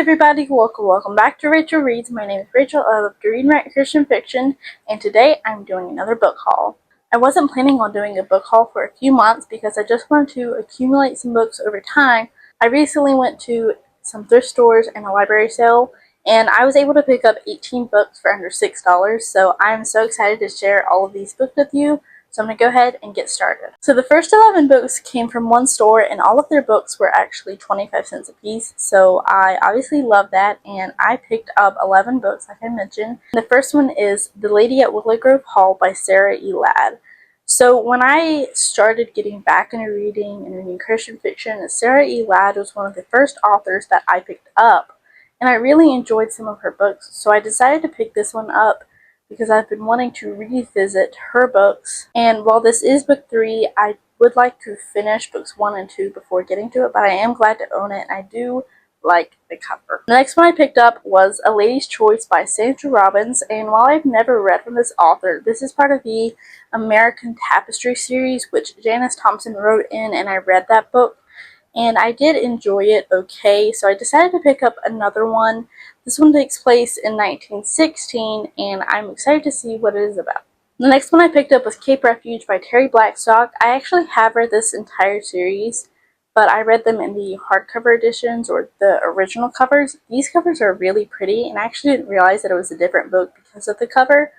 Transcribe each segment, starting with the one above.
everybody, welcome back to Rachel Reads. My name is Rachel. I love to read and write Christian fiction, and today I'm doing another book haul. I wasn't planning on doing a book haul for a few months because I just wanted to accumulate some books over time. I recently went to some thrift stores and a library sale, and I was able to pick up 18 books for under $6, so I'm so excited to share all of these books with you. So I'm going to go ahead and get started. So the first 11 books came from one store, and all of their books were actually 25 cents a piece. So I obviously love that, and I picked up 11 books like I mentioned. The first one is The Lady at Willow Grove Hall by Sarah E. Ladd. So when I started getting back into reading and reading Christian fiction, Sarah E. Ladd was one of the first authors that I picked up, and I really enjoyed some of her books. So I decided to pick this one up because I've been wanting to revisit her books. And while this is book 3, I would like to finish books 1 and 2 before getting to it, but I am glad to own it, and I do like the cover. The next one I picked up was A Lady's Choice by Sandra Robbins, and while I've never read from this author, this is part of the American Tapestry series, which Janice Thompson wrote in, and I read that book, and I did enjoy it okay, so I decided to pick up another one. This one takes place in 1916, and I'm excited to see what it is about. The next one I picked up was Cape Refuge by Terry Blackstock. I actually have read this entire series, but I read them in the hardcover editions, or the original covers. These covers are really pretty, and I actually didn't realize that it was a different book because of the cover,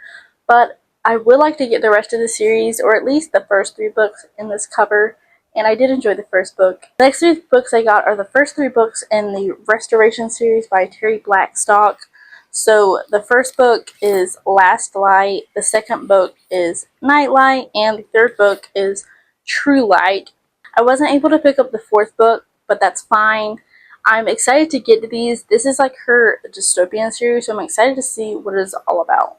but I would like to get the rest of the series, or at least the first 3 books in this cover, and I did enjoy the first book. The next 3 books I got are the first 3 books in the Restoration series by Terry Blackstock. So the first book is Last Light, the second book is Nightlight, and the third book is True Light. I wasn't able to pick up the 4th book, but that's fine. I'm excited to get to these. This is like her dystopian series, so I'm excited to see what it is all about.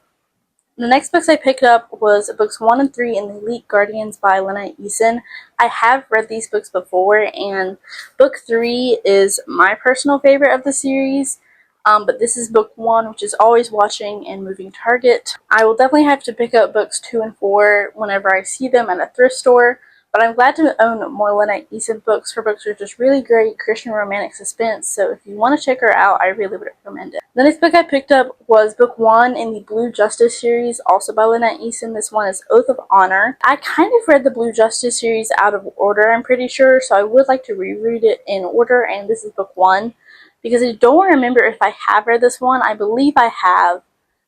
The next books I picked up was books 1 and 3 in The Elite Guardians by Lena Eason. I have read these books before, and book 3 is my personal favorite of the series, but this is book 1, which is Always Watching and Moving Target. I will definitely have to pick up books 2 and 4 whenever I see them at a thrift store, but I'm glad to own more Lena Eason books. Her books are just really great Christian romantic suspense, so if you want to check her out, I really would recommend it. The next book I picked up was book 1 in the Blue Justice series, also by Lena Eason. This one is Oath of Honor. I kind of read the Blue Justice series out of order, I'm pretty sure, so I would like to reread it in order, and this is book 1. Because I don't remember if I have read this one. I believe I have,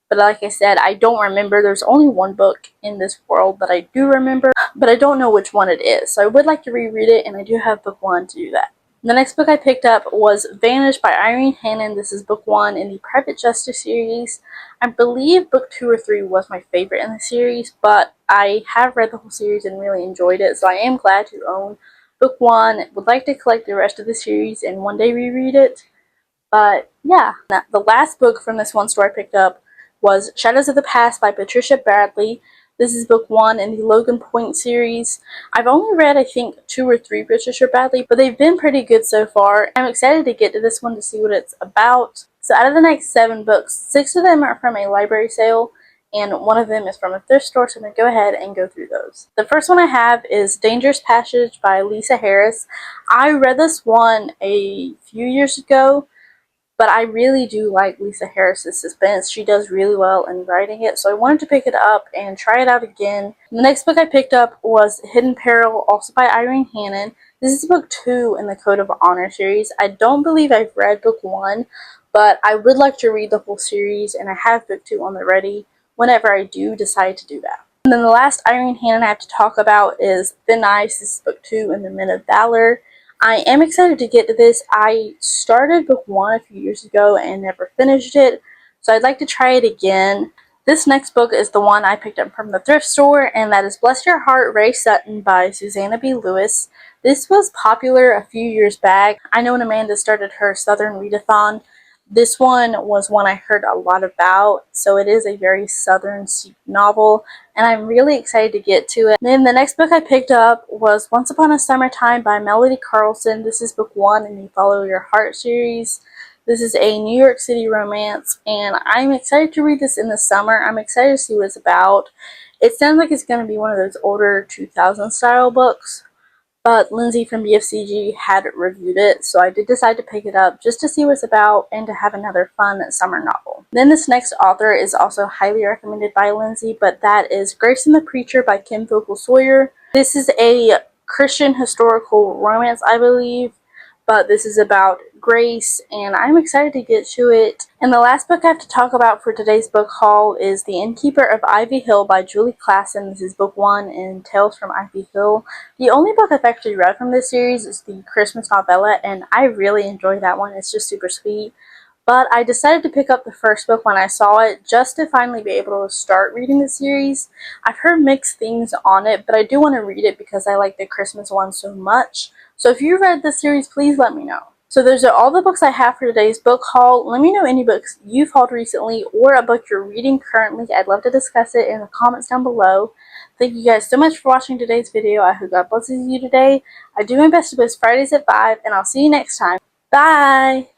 but like I said, I don't remember. There's only one book in this world that I do remember, but I don't know which one it is. So I would like to reread it, and I do have book 1 to do that. The next book I picked up was Vanished by Irene Hannon. This is book 1 in the Private Justice series. I believe book 2 or 3 was my favorite in the series, but I have read the whole series and really enjoyed it, so I am glad to own book 1. Would like to collect the rest of the series and one day reread it. But yeah, the last book from this one store I picked up was Shadows of the Past by Patricia Bradley. This is book 1 in the Logan Point series. I've only read, I think, 2 or 3 Patricia Bradley, but they've been pretty good so far. I'm excited to get to this one to see what it's about. So out of the next 7 books, 6 of them are from a library sale, and 1 of them is from a thrift store, so I'm going to go ahead and go through those. The first one I have is Dangerous Passage by Lisa Harris. I read this one a few years ago, but I really do like Lisa Harris's suspense. She does really well in writing it, so I wanted to pick it up and try it out again. The next book I picked up was Hidden Peril, also by Irene Hannon. This is book 2 in the Code of Honor series. I don't believe I've read book 1, but I would like to read the whole series, and I have book 2 on the ready whenever I do decide to do that. And then the last Irene Hannon I have to talk about is Thin Ice. This is book 2 in the Men of Valor. I am excited to get to this. I started book 1 a few years ago and never finished it, so I'd like to try it again. This next book is the one I picked up from the thrift store, and that is Bless Your Heart, Ray Sutton by Susanna B. Lewis. This was popular a few years back. I know when Amanda started her Southern Readathon, this one was one I heard a lot about, so it is a very Southern novel, and I'm really excited to get to it. Then the next book I picked up was Once Upon a Summertime by Melody Carlson. This is book 1 in the Follow Your Heart series. This is a New York City romance, and I'm excited to read this in the summer. I'm excited to see what it's about. It sounds like it's going to be one of those older 2000 style books, but Lindsay from BFCG had reviewed it, so I did decide to pick it up just to see what it's about and to have another fun summer novel. Then this next author is also highly recommended by Lindsay, but that is Grace and the Preacher by Kim Vogel Sawyer. This is a Christian historical romance, I believe, but this is about Grace, and I'm excited to get to it. And the last book I have to talk about for today's book haul is The Innkeeper of Ivy Hill by Julie Klassen. This is book 1 in Tales from Ivy Hill. The only book I've actually read from this series is the Christmas novella, and I really enjoyed that one. It's just super sweet. But I decided to pick up the first book when I saw it, just to finally be able to start reading the series. I've heard mixed things on it, but I do want to read it because I like the Christmas one so much. So if you read this series, please let me know. So those are all the books I have for today's book haul. Let me know any books you've hauled recently or a book you're reading currently. I'd love to discuss it in the comments down below. Thank you guys so much for watching today's video. I hope God blesses you today. I do my best to post Fridays at 5, and I'll see you next time. Bye!